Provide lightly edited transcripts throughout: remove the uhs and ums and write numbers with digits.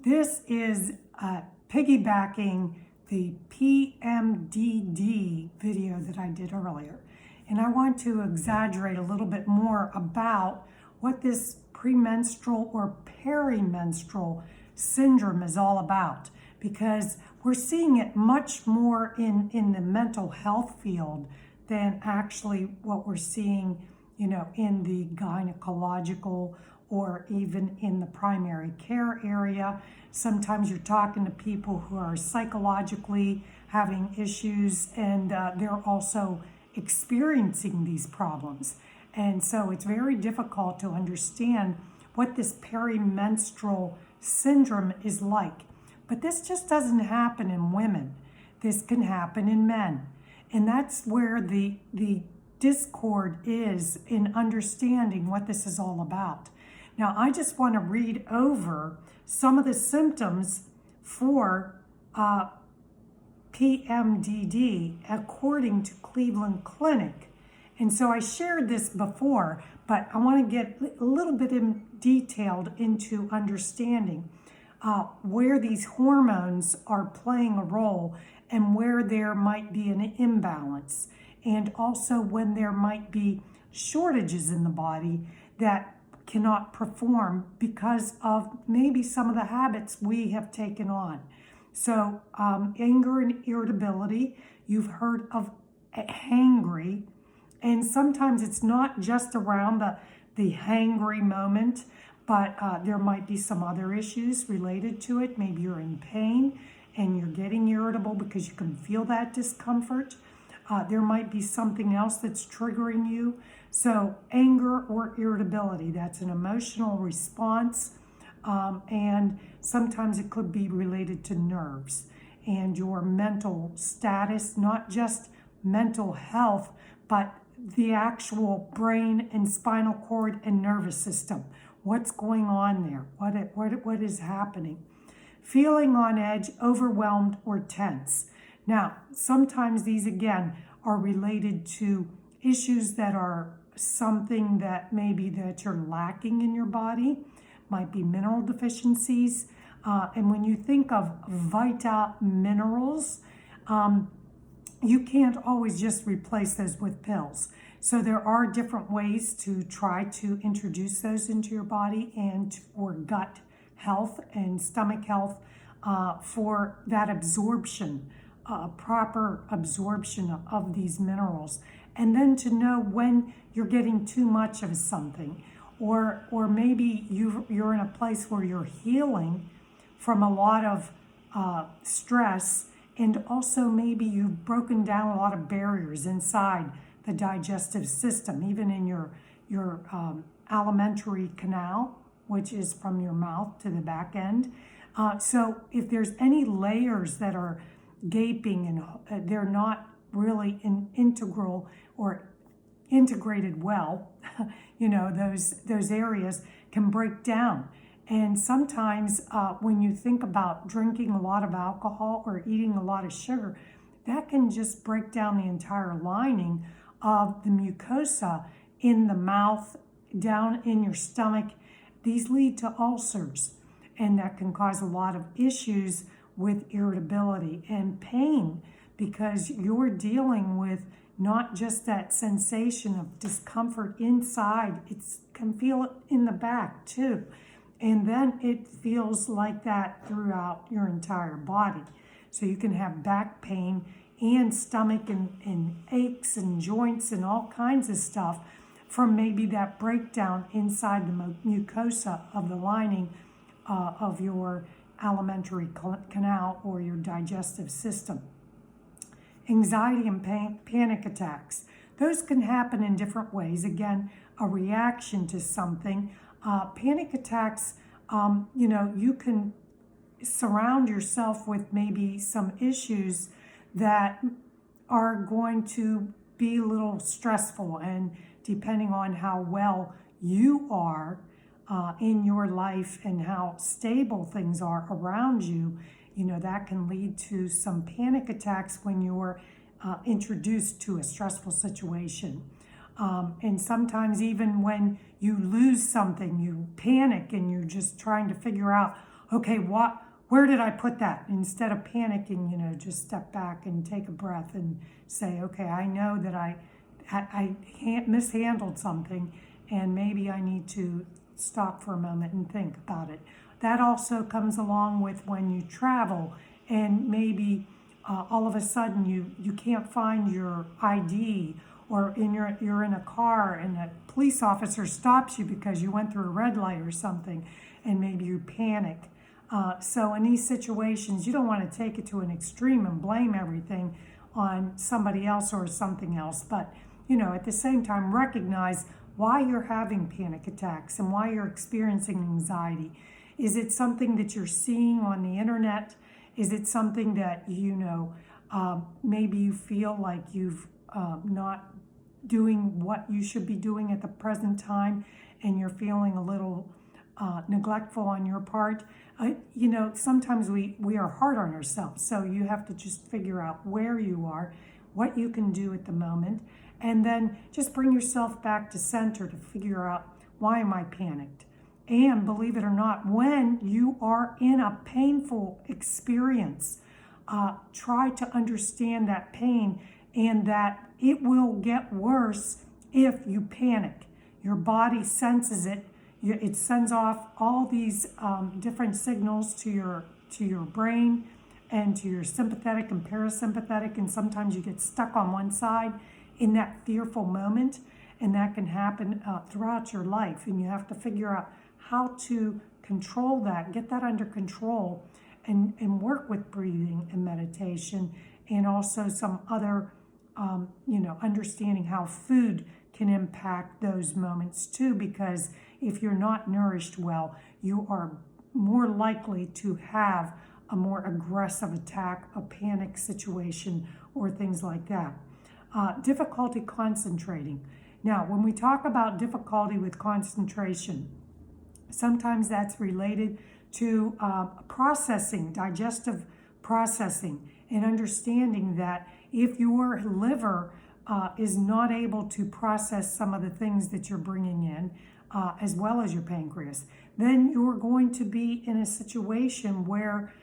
this is piggybacking the PMDD video that I did earlier. And I want to exaggerate a little bit more about what this premenstrual or perimenstrual syndrome is all about, because we're seeing it much more in the mental health field than actually what we're seeing, in the gynecological or even in the primary care area. Sometimes you're talking to people who are psychologically having issues, and they're also experiencing these problems. And so it's very difficult to understand what this perimenstrual syndrome is like. But this just doesn't happen in women. This can happen in men. And that's where the discord is in understanding what this is all about. Now, I just want to read over some of the symptoms for PMDD according to Cleveland Clinic. And so I shared this before, but I want to get a little bit detailed into understanding where these hormones are playing a role and where there might be an imbalance, and also when there might be shortages in the body that cannot perform because of maybe some of the habits we have taken on. So anger and irritability, you've heard of hangry, and sometimes it's not just around the hangry moment, but there might be some other issues related to it. Maybe you're in pain and you're getting irritable because you can feel that discomfort. There might be something else that's triggering you. So anger or irritability, that's an emotional response. And sometimes it could be related to nerves and your mental status, not just mental health, but the actual brain and spinal cord and nervous system. What's going on there? What is happening? Feeling on edge, overwhelmed, or tense. Now, sometimes these, again, are related to issues that are something that maybe that you're lacking in your body, might be mineral deficiencies. And when you think of vital minerals, you can't always just replace those with pills. So there are different ways to try to introduce those into your body and for gut health and stomach health, for that absorption, proper absorption of these minerals. And then to know when you're getting too much of something, or maybe you're in a place where you're healing from a lot of stress, and also maybe you've broken down a lot of barriers inside the digestive system, even in your alimentary canal, which is from your mouth to the back end. So if there's any layers that are gaping and they're not really integral or integrated well, those areas can break down. And sometimes when you think about drinking a lot of alcohol or eating a lot of sugar, that can just break down the entire lining of the mucosa in the mouth, down in your stomach. These lead to ulcers, and that can cause a lot of issues with irritability and pain, because you're dealing with not just that sensation of discomfort inside, it can feel it in the back too. And then it feels like that throughout your entire body. So you can have back pain and stomach and aches and joints and all kinds of stuff from maybe that breakdown inside the mucosa of the lining of your alimentary canal or your digestive system. Anxiety and panic attacks. Those can happen in different ways. Again, a reaction to something. Panic attacks, you can surround yourself with maybe some issues that are going to be a little stressful, and depending on how well you are in your life and how stable things are around you, that can lead to some panic attacks when you're introduced to a stressful situation. And sometimes even when you lose something, you panic and you're just trying to figure out, okay, where did I put that? Instead of panicking, just step back and take a breath and say, okay, I know that I mishandled something, and maybe I need to stop for a moment and think about it. That also comes along with when you travel and maybe all of a sudden you can't find your ID, or you're in a car and a police officer stops you because you went through a red light or something, and maybe you panic. So in these situations, you don't want to take it to an extreme and blame everything on somebody else or something else. But, at the same time, recognize why you're having panic attacks and why you're experiencing anxiety. Is it something that you're seeing on the internet? Is it something that, maybe you feel like you've not doing what you should be doing at the present time, and you're feeling a little neglectful on your part? Sometimes we are hard on ourselves. So you have to just figure out where you are, what you can do at the moment, and then just bring yourself back to center to figure out, why am I panicked? And believe it or not, when you are in a painful experience, try to understand that pain and that it will get worse if you panic. Your body senses it. It sends off all these different signals to your brain and to your sympathetic and parasympathetic, and sometimes you get stuck on one side in that fearful moment, and that can happen throughout your life, and you have to figure out how to control that, get that under control, and work with breathing and meditation, and also some other understanding how food can impact those moments too, because if you're not nourished well, you are more likely to have a more aggressive attack, a panic situation, or things like that. Difficulty concentrating. Now, when we talk about difficulty with concentration, sometimes that's related to processing, digestive processing, and understanding that if your liver is not able to process some of the things that you're bringing in, as well as your pancreas, then you're going to be in a situation where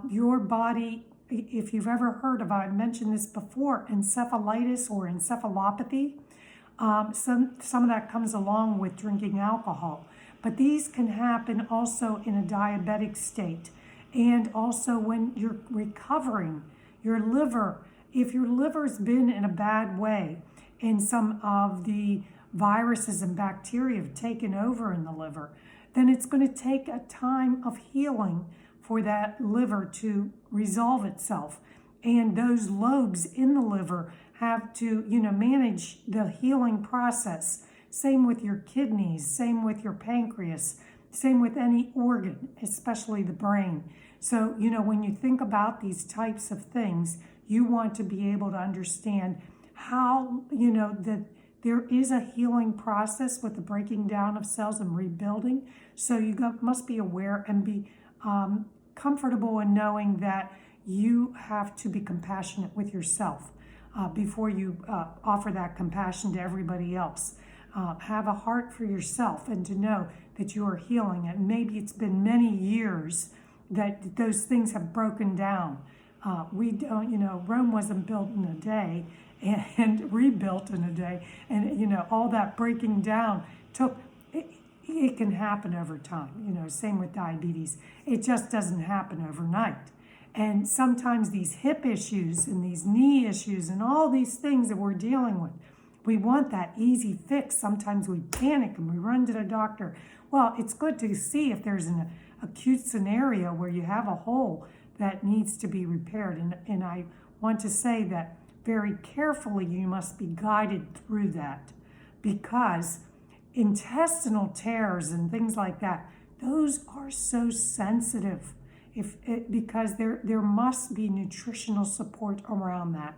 your body, if you've ever heard of, I've mentioned this before, encephalitis or encephalopathy, some of that comes along with drinking alcohol. But these can happen also in a diabetic state. And also when you're recovering, your liver, if your liver's been in a bad way and some of the viruses and bacteria have taken over in the liver, then it's going to take a time of healing for that liver to resolve itself. And those lobes in the liver have to, manage the healing process. Same with your kidneys, same with your pancreas, same with any organ, especially the brain. So, when you think about these types of things, you want to be able to understand how, that there is a healing process with the breaking down of cells and rebuilding. So you must be aware and be comfortable in knowing that you have to be compassionate with yourself before you offer that compassion to everybody else. Have a heart for yourself and to know that you are healing. And maybe it's been many years that those things have broken down. We don't, Rome wasn't built in a day and rebuilt in a day. And, all that breaking down it can happen over time. Same with diabetes. It just doesn't happen overnight. And sometimes these hip issues and these knee issues and all these things that we're dealing with, we want that easy fix. Sometimes we panic and we run to the doctor. Well, it's good to see if there's an acute scenario where you have a hole that needs to be repaired. And I want to say that very carefully you must be guided through that, because intestinal tears and things like that, those are so sensitive because there must be nutritional support around that,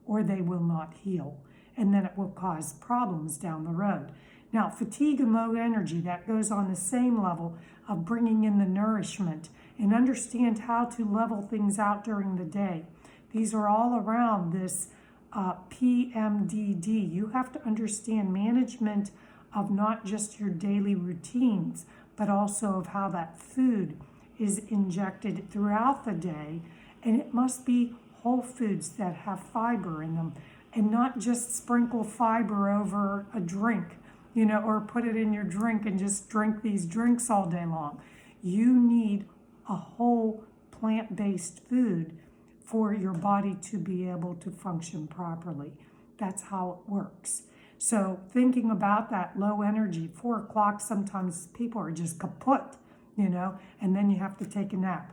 or they will not heal. And then it will cause problems down the road. Now, fatigue and low energy, that goes on the same level of bringing in the nourishment, and understand how to level things out during the day. These are all around this PMDD. You have to understand management of not just your daily routines, but also of how that food is injected throughout the day, and it must be whole foods that have fiber in them, and not just sprinkle fiber over a drink, or put it in your drink and just drink these drinks all day long. You need a whole plant-based food for your body to be able to function properly. That's how it works. So thinking about that low energy, 4 o'clock, sometimes people are just kaput, and then you have to take a nap.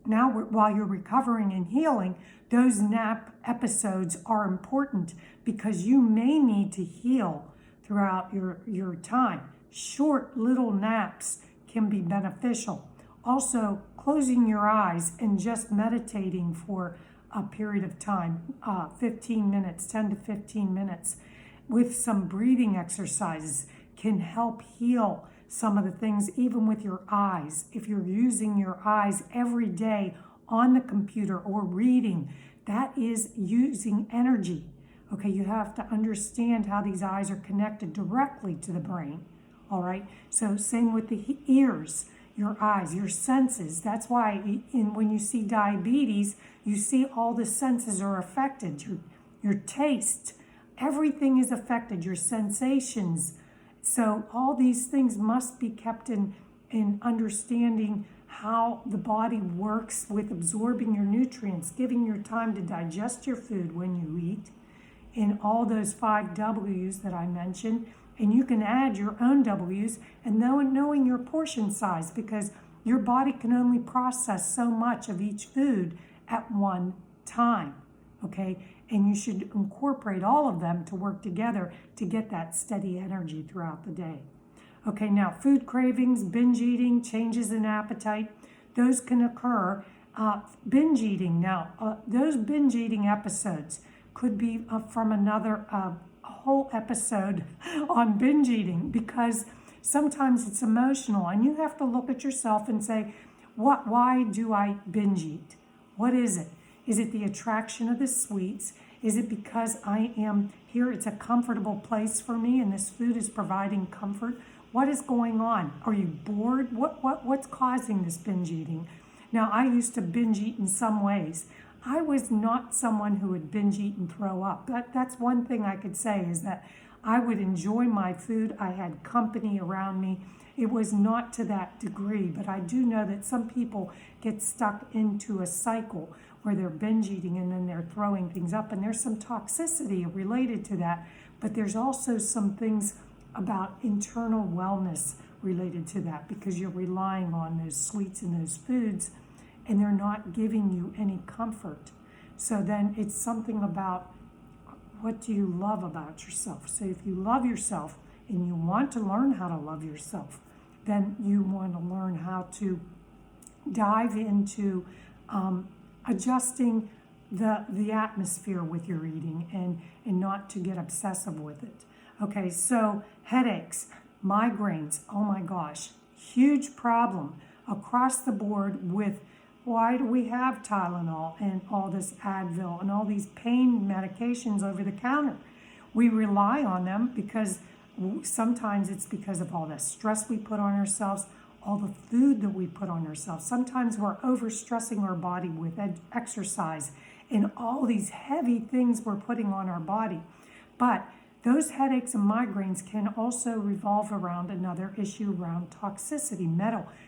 Now, while you're recovering and healing, those nap episodes are important because you may need to heal throughout your time. Short little naps can be beneficial. Also, closing your eyes and just meditating for a period of time, 15 minutes, 10 to 15 minutes, with some breathing exercises can help heal some of the things, even with your eyes. If you're using your eyes every day on the computer or reading, that is using energy. Okay, you have to understand how these eyes are connected directly to the brain. All right, so same with the ears, your eyes, your senses. That's why when you see diabetes, you see all the senses are affected. Your taste, everything is affected, your sensations. So all these things must be kept in understanding how the body works with absorbing your nutrients, giving your time to digest your food when you eat, in all those 5 W's that I mentioned. And you can add your own W's, and knowing your portion size, because your body can only process so much of each food at one time, okay? And you should incorporate all of them to work together to get that steady energy throughout the day. Okay, now food cravings, binge eating, changes in appetite, those can occur. Binge eating, now those binge eating episodes could be from another whole episode on binge eating, because sometimes it's emotional and you have to look at yourself and say, why do I binge eat? What is it? Is it the attraction of the sweets? Is it because I am here, it's a comfortable place for me and this food is providing comfort? What is going on? Are you bored? What's causing this binge eating? Now, I used to binge eat in some ways. I was not someone who would binge eat and throw up. That's one thing I could say, is that I would enjoy my food. I had company around me. It was not to that degree, but I do know that some people get stuck into a cycle where they're binge eating and then they're throwing things up, and there's some toxicity related to that, but there's also some things about internal wellness related to that, because you're relying on those sweets and those foods and they're not giving you any comfort. So then it's something about, what do you love about yourself? So if you love yourself and you want to learn how to love yourself, then you want to learn how to dive into adjusting the atmosphere with your eating and not to get obsessive with it. Okay, so headaches, migraines, oh my gosh, huge problem across the board with, why do we have Tylenol and all this Advil and all these pain medications over the counter? We rely on them because sometimes it's because of all the stress we put on ourselves, all the food that we put on ourselves. Sometimes we're overstressing our body with exercise and all these heavy things we're putting on our body. But those headaches and migraines can also revolve around another issue around toxicity,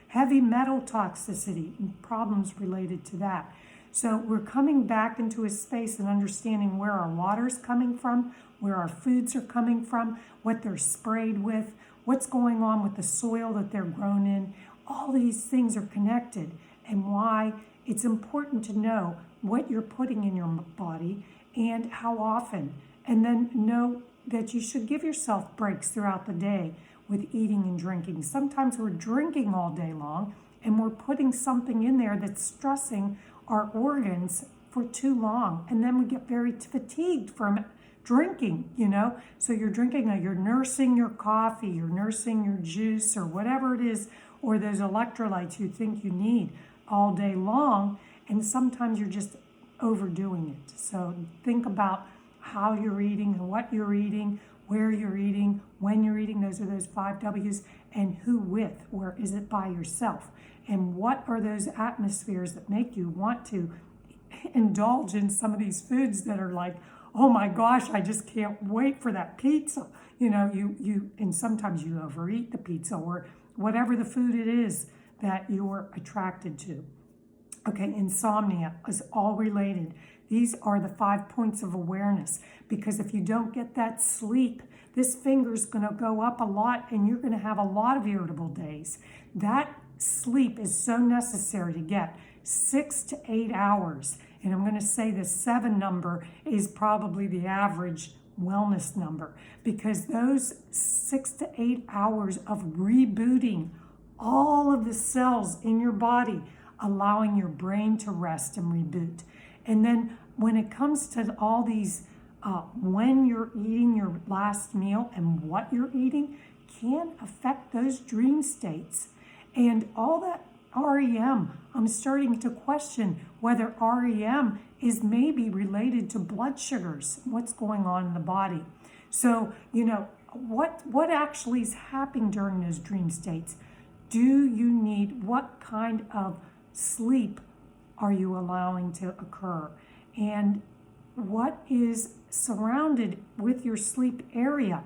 heavy metal toxicity, and problems related to that. So we're coming back into a space and understanding where our water's coming from, where our foods are coming from, what they're sprayed with, what's going on with the soil that they're grown in. All these things are connected, and why it's important to know what you're putting in your body and how often, and then know that you should give yourself breaks throughout the day with eating and drinking. Sometimes we're drinking all day long and we're putting something in there that's stressing our organs for too long. And then we get very fatigued from drinking, So you're drinking, you're nursing your coffee, you're nursing your juice or whatever it is, or those electrolytes you think you need all day long. And sometimes you're just overdoing it. So think about how you're eating and what you're eating, where you're eating, when you're eating. Those are those 5 W's. And who with, or is it by yourself? and what are those atmospheres that make you want to indulge in some of these foods that are like, oh my gosh, I just can't wait for that pizza. And sometimes you overeat the pizza or whatever the food it is that you're attracted to. Okay, insomnia is all related. These are the 5 points of awareness, because if you don't get that sleep, this finger's going to go up a lot and you're going to have a lot of irritable days. That sleep is so necessary to get 6 to 8 hours. And I'm going to say the 7 number is probably the average wellness number, because those 6 to 8 hours of rebooting all of the cells in your body, allowing your brain to rest and reboot. And then when it comes to all these, when you're eating your last meal and what you're eating can affect those dream states. And all that REM, I'm starting to question whether REM is maybe related to blood sugars, what's going on in the body. So, what actually is happening during those dream states? Do you need, what kind of sleep are you allowing to occur? And what is surrounded with your sleep area?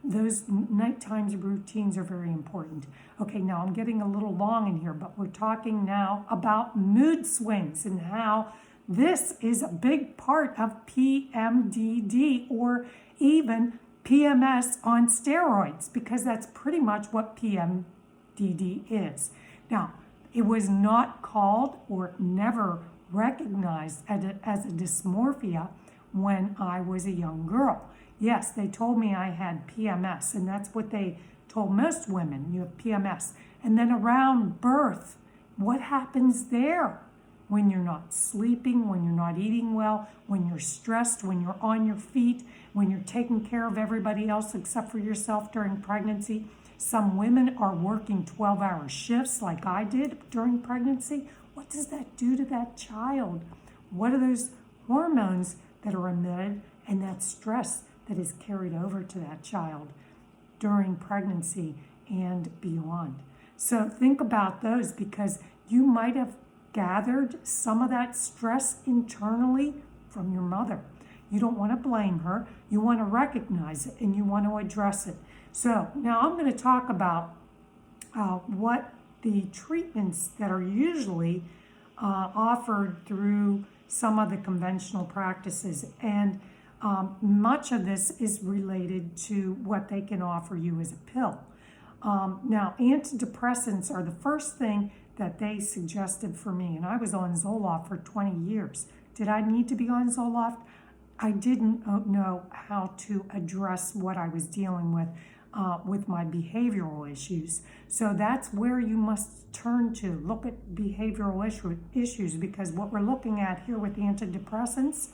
Those nighttime routines are very important. Okay, now I'm getting a little long in here, but we're talking now about mood swings and how this is a big part of PMDD, or even PMS on steroids, because that's pretty much what PMDD is. Now, it was not called or never recognized as a dysmorphia when I was a young girl. Yes, they told me I had PMS, and that's what they told most women, you have PMS. And then around birth, what happens there? When you're not sleeping, when you're not eating well, when you're stressed, when you're on your feet, when you're taking care of everybody else except for yourself during pregnancy. Some women are working 12-hour shifts like I did during pregnancy. What does that do to that child? What are those hormones that are emitted and that stress that is carried over to that child during pregnancy and beyond? So think about those, because you might have gathered some of that stress internally from your mother. You don't want to blame her. You want to recognize it and you want to address it. So now I'm going to talk about what the treatments that are usually offered through some of the conventional practices. And much of this is related to what they can offer you as a pill. Now, antidepressants are the first thing that they suggested for me. And I was on Zoloft for 20 years. Did I need to be on Zoloft? I didn't know how to address what I was dealing with my behavioral issues. So that's where you must turn to. Look at behavioral issues, because what we're looking at here with antidepressants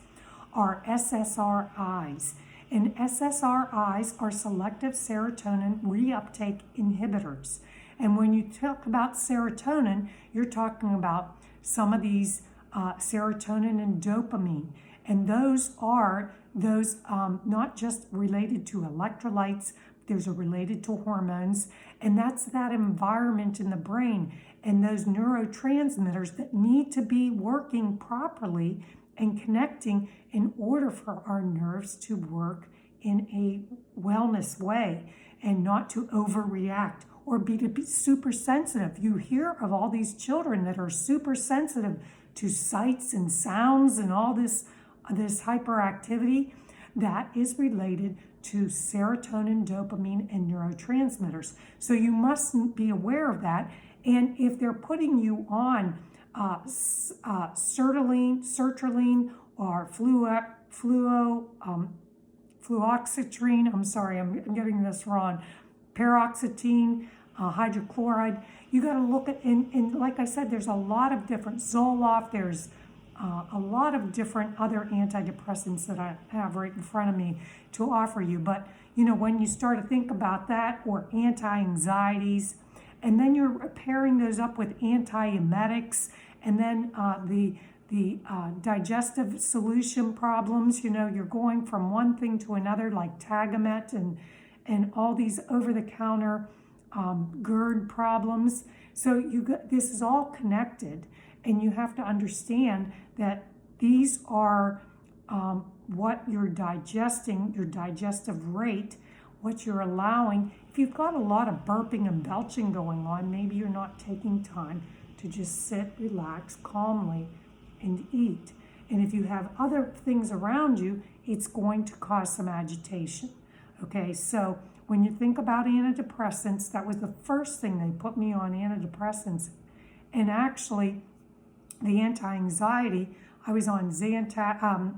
are SSRIs. And SSRIs are selective serotonin reuptake inhibitors. And when you talk about serotonin, you're talking about some of these serotonin and dopamine. And those are not just related to electrolytes, those are related to hormones. And that's that environment in the brain and those neurotransmitters that need to be working properly and connecting in order for our nerves to work in a wellness way and not to overreact or to be super sensitive. You hear of all these children that are super sensitive to sights and sounds and all this hyperactivity. That is related to serotonin, dopamine, and neurotransmitters. So you must be aware of that. And if they're putting you on sertraline or fluoxetine, I'm sorry, I'm getting this wrong, paroxetine, hydrochloride, you got to look at, and like I said, there's a lot of different, Zoloft, there's a lot of different other antidepressants that I have right in front of me to offer you. But, when you start to think about that, or anti-anxieties, and then you're pairing those up with antiemetics, and then the digestive solution problems, you're going from one thing to another, like Tagamet and all these over-the-counter GERD problems. So this is all connected, and you have to understand that these are what you're digesting, your digestive rate, what you're allowing. If you've got a lot of burping and belching going on, maybe you're not taking time to just sit, relax, calmly, and eat. And if you have other things around you, it's going to cause some agitation. Okay, so when you think about antidepressants, that was the first thing they put me on, antidepressants. And actually, the anti-anxiety, I was on Xanax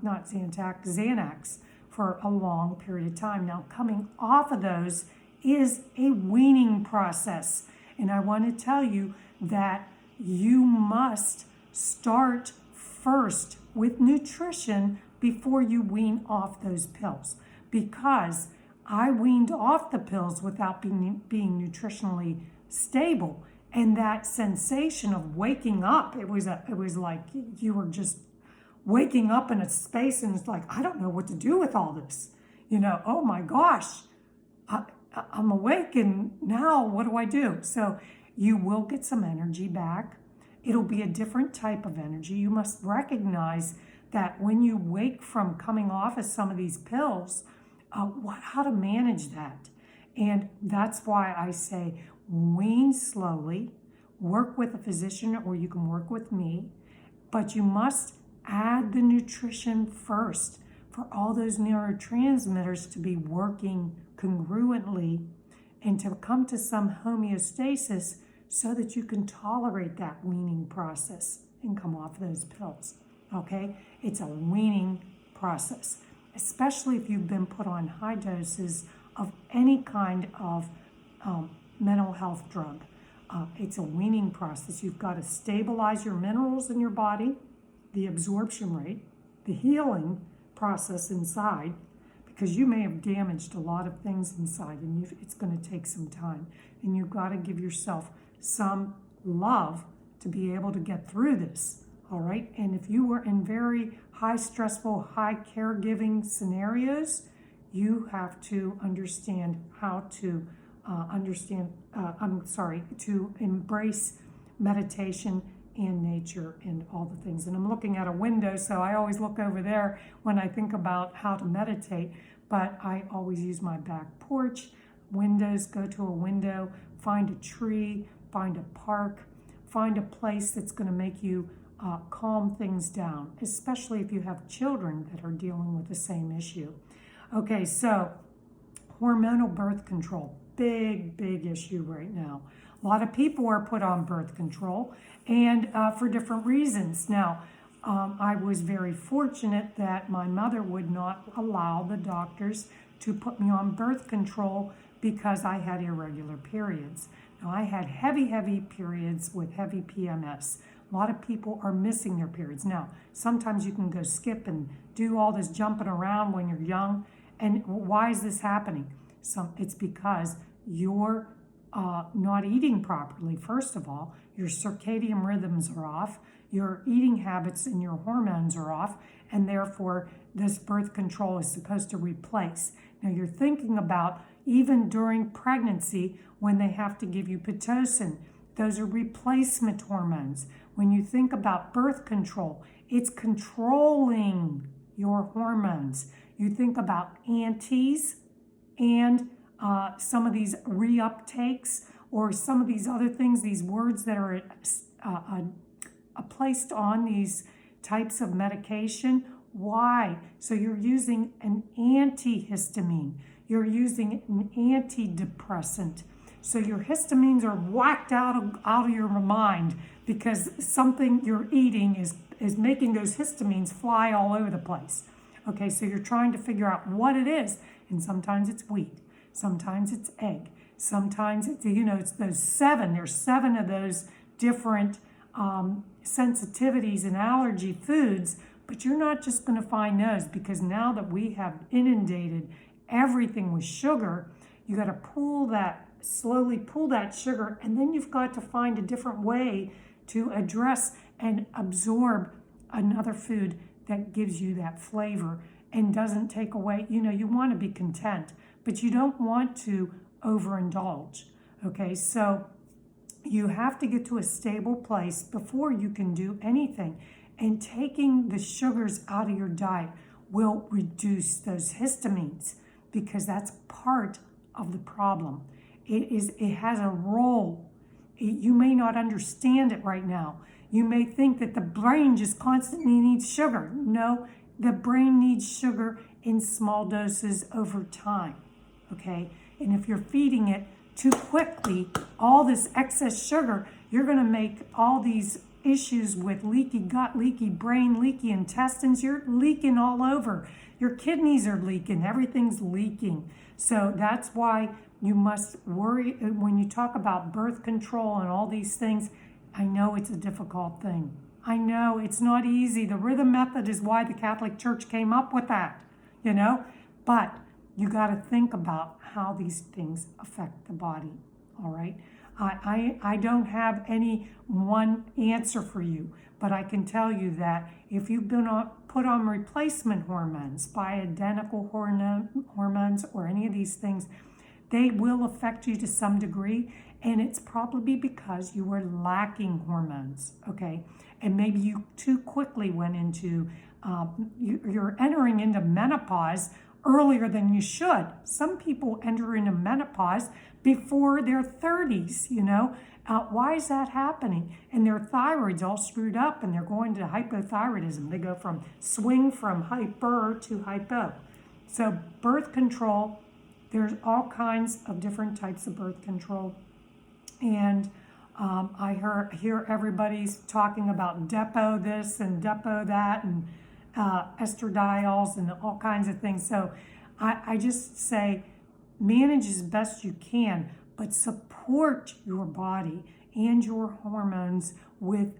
for a long period of time. Now, coming off of those is a weaning process. And I want to tell you that you must start first with nutrition before you wean off those pills. Because I weaned off the pills without being nutritionally stable. And that sensation of waking up, it was like you were just waking up in a space, and it's like, I don't know what to do with all this. Oh my gosh, I'm awake, and now what do I do? So you will get some energy back. It'll be a different type of energy. You must recognize that when you wake from coming off of some of these pills, how to manage that. And that's why I say wean slowly, work with a physician, or you can work with me, but you must add the nutrition first for all those neurotransmitters to be working congruently and to come to some homeostasis so that you can tolerate that weaning process and come off those pills. Okay? It's a weaning process, especially if you've been put on high doses of any kind of mental health drug. It's a weaning process. You've got to stabilize your minerals in your body, the absorption rate, the healing process inside, because you may have damaged a lot of things inside, and it's going to take some time. And you've got to give yourself some love to be able to get through this, all right? And if you were in very high stressful, high caregiving scenarios, you have to understand how to to embrace meditation and nature and all the things. And I'm looking at a window, so I always look over there when I think about how to meditate, but I always use my back porch, windows, go to a window, find a tree, find a park, find a place that's going to make you calm things down, especially if you have children that are dealing with the same issue. Okay, so hormonal birth control, big issue right now. A lot of people are put on birth control, and for different reasons. Now, I was very fortunate that my mother would not allow the doctors to put me on birth control because I had irregular periods. Now, I had heavy periods with heavy PMS. A lot of people are missing their periods. Now, sometimes you can go skip and do all this jumping around when you're young. And why is this happening? It's because you're not eating properly, first of all. Your circadian rhythms are off. Your eating habits and your hormones are off. And therefore, this birth control is supposed to replace. Now, you're thinking about even during pregnancy when they have to give you Pitocin. Those are replacement hormones. When you think about birth control, it's controlling your hormones. You think about antes and some of these reuptakes or some of these other things, these words that are placed on these types of medication. Why? So you're using an antihistamine. You're using an antidepressant. So your histamines are whacked out of your mind because something you're eating is making those histamines fly all over the place. Okay, so you're trying to figure out what it is. And sometimes it's wheat. Sometimes it's egg. Sometimes it's, it's those seven. There's 7 of those different sensitivities and allergy foods. But you're not just going to find those, because now that we have inundated everything with sugar, you got to slowly pull that sugar, and then you've got to find a different way to address and absorb another food that gives you that flavor and doesn't take away. You want to be content, but you don't want to overindulge. Okay, so you have to get to a stable place before you can do anything. And taking the sugars out of your diet will reduce those histamines because that's part of the problem. It has a role. You may not understand it right now. You may think that the brain just constantly needs sugar. No, the brain needs sugar in small doses over time. Okay? And if you're feeding it too quickly, all this excess sugar, you're going to make all these issues with leaky gut, leaky brain, leaky intestines. You're leaking all over. Your kidneys are leaking. Everything's leaking. So that's why you must worry when you talk about birth control and all these things. I know it's a difficult thing. I know it's not easy. The rhythm method is why the Catholic Church came up with that, but you got to think about how these things affect the body. All right. I don't have any one answer for you, but I can tell you that if you've been put on replacement hormones, bioidentical hormones, or any of these things, they will affect you to some degree, and it's probably because you were lacking hormones, okay? And maybe you too quickly went into, you're entering into menopause earlier than you should. Some people enter into menopause before their 30s, Why is that happening? And their thyroid's all screwed up and they're going to hypothyroidism. They go from hyper to hypo. So birth control, there's all kinds of different types of birth control. And I hear everybody's talking about Depo this and Depo that and estradiols and all kinds of things. So I just say manage as best you can, but support your body and your hormones with,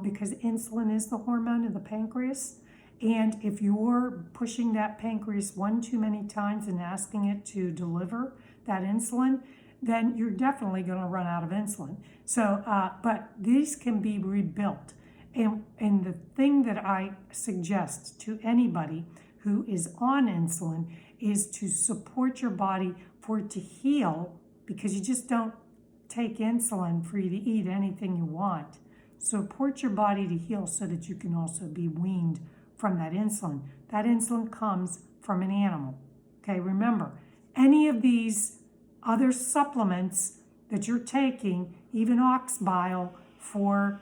because insulin is the hormone of the pancreas. And if you're pushing that pancreas one too many times and asking it to deliver that insulin, then you're definitely going to run out of insulin. So, but these can be rebuilt. And the thing that I suggest to anybody who is on insulin is to support your body for it to heal, because you just don't take insulin for you to eat anything you want. Support your body to heal so that you can also be weaned from that insulin. That insulin comes from an animal. Okay, remember, any of these other supplements that you're taking, even ox bile for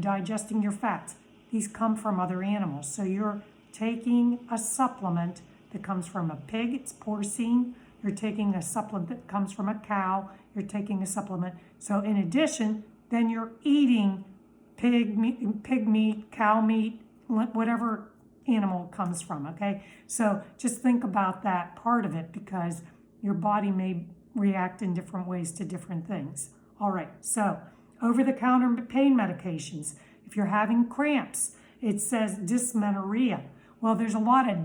digesting your fats, these come from other animals. So you're taking a supplement that comes from a pig, it's porcine. You're taking a supplement that comes from a cow. You're taking a supplement. So in addition, then you're eating pig meat, cow meat, whatever animal it comes from, okay? So just think about that part of it, because your body may react in different ways to different things. All right, so over-the-counter pain medications. If you're having cramps, it says dysmenorrhea. Well, there's a lot of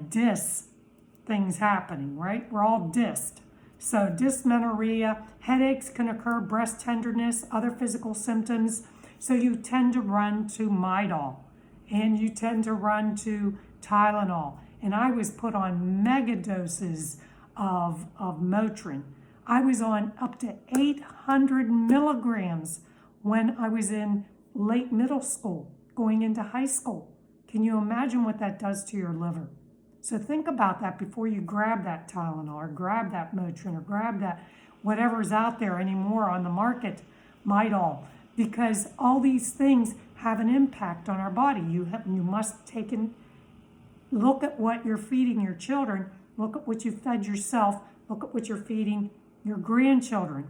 things happening, right? We're all dysed. So dysmenorrhea, headaches can occur, breast tenderness, other physical symptoms. So you tend to run to Midol and you tend to run to Tylenol. And I was put on mega doses of Motrin. I was on up to 800 milligrams when I was in late middle school, going into high school. Can you imagine what that does to your liver? So think about that before you grab that Tylenol or grab that Motrin or grab that whatever's out there anymore on the market, Midol, because all these things have an impact on our body. You must look at what you're feeding your children, look at what you fed yourself, look at what you're feeding your grandchildren,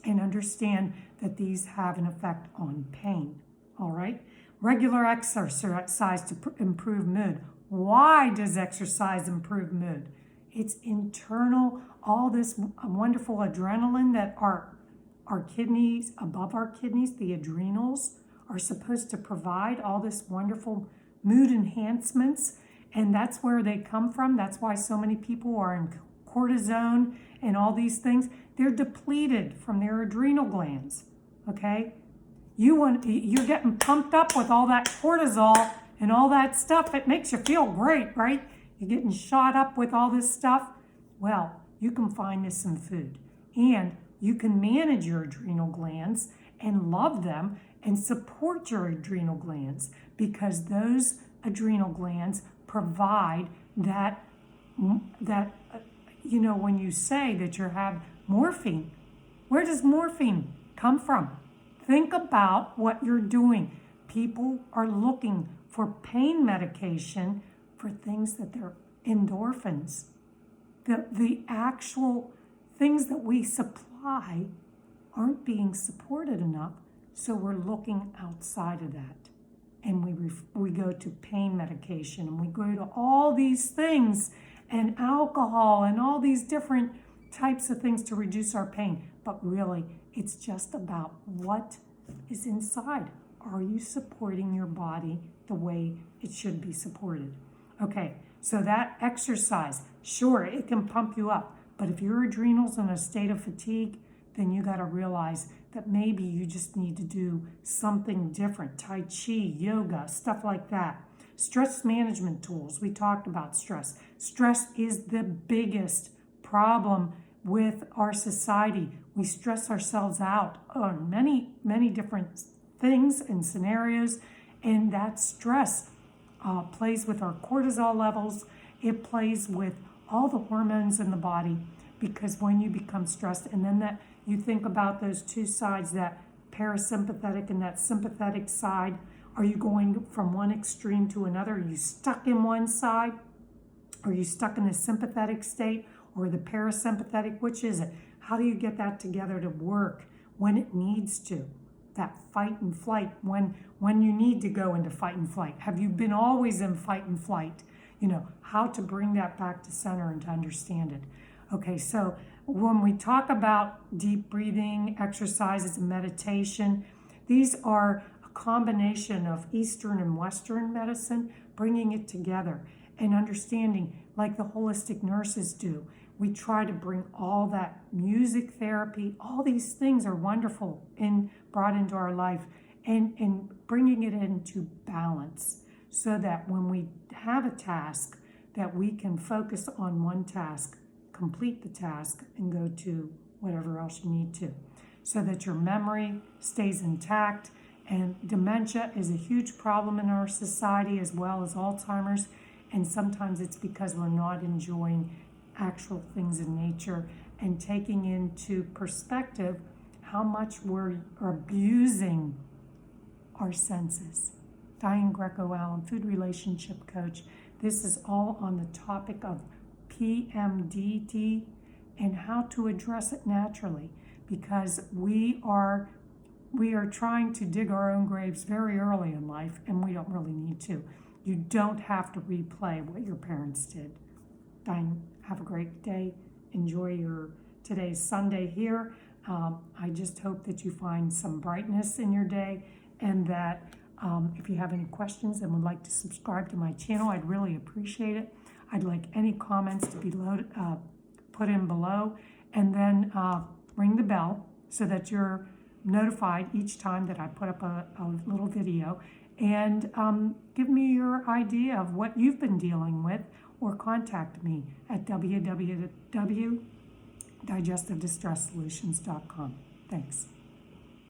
and understand that these have an effect on pain. All right? Regular exercise to improve mood. Why does exercise improve mood? It's internal, all this wonderful adrenaline that our kidneys, above our kidneys, the adrenals, are supposed to provide all this wonderful mood enhancements. And that's where they come from. That's why so many people are in cortisone and all these things. They're depleted from their adrenal glands, okay? You're getting pumped up with all that cortisol and all that stuff. It makes you feel great, right? You're getting shot up with all this stuff. Well, you can find this in food. And you can manage your adrenal glands and love them and support your adrenal glands, because those adrenal glands provide that when you say that you have morphine, where does morphine come from? Think about what you're doing. People are looking for pain medication for things that they're endorphins. The actual things that we supply aren't being supported enough, so we're looking outside of that. And we go to pain medication, and we go to all these things, and alcohol, and all these different types of things to reduce our pain. But really, it's just about what is inside. Are you supporting your body the way it should be supported? Okay, so that exercise, sure, it can pump you up. But if your adrenals in a state of fatigue, then you got to realize that maybe you just need to do something different. Tai Chi, yoga, stuff like that. Stress management tools. We talked about stress. Stress is the biggest problem with our society. We stress ourselves out on many, many different things and scenarios, and that stress plays with our cortisol levels. It plays with all the hormones in the body, because when you become stressed, and then that you think about those two sides, that parasympathetic and that sympathetic side, are you going from one extreme to another? Are you stuck in one side? Are you stuck in the sympathetic state or the parasympathetic? Which is it? How do you get that together to work when it needs to? That fight and flight, when you need to go into fight and flight. Have you been always in fight and flight? How to bring that back to center and to understand it. Okay, so when we talk about deep breathing, exercises, and meditation, these are a combination of Eastern and Western medicine, bringing it together and understanding, like the holistic nurses do. We try to bring all that music therapy, all these things are wonderful and brought into our life, and bringing it into balance, so that when we have a task, that we can focus on one task, complete the task, and go to whatever else you need to, so that your memory stays intact. And dementia is a huge problem in our society, as well as Alzheimer's, and sometimes it's because we're not enjoying actual things in nature and taking into perspective how much we're abusing our senses. Diane Greco-Allen, food relationship coach. This is all on the topic of PMDD and how to address it naturally, because we are trying to dig our own graves very early in life, and we don't really need to. You don't have to replay what your parents did. Diane, have a great day. Enjoy your today's Sunday here. I just hope that you find some brightness in your day, and that if you have any questions and would like to subscribe to my channel, I'd really appreciate it. I'd like any comments to be put in below, and then ring the bell so that you're notified each time that I put up a little video, and give me your idea of what you've been dealing with, or contact me at www.digestivedistresssolutions.com. Thanks.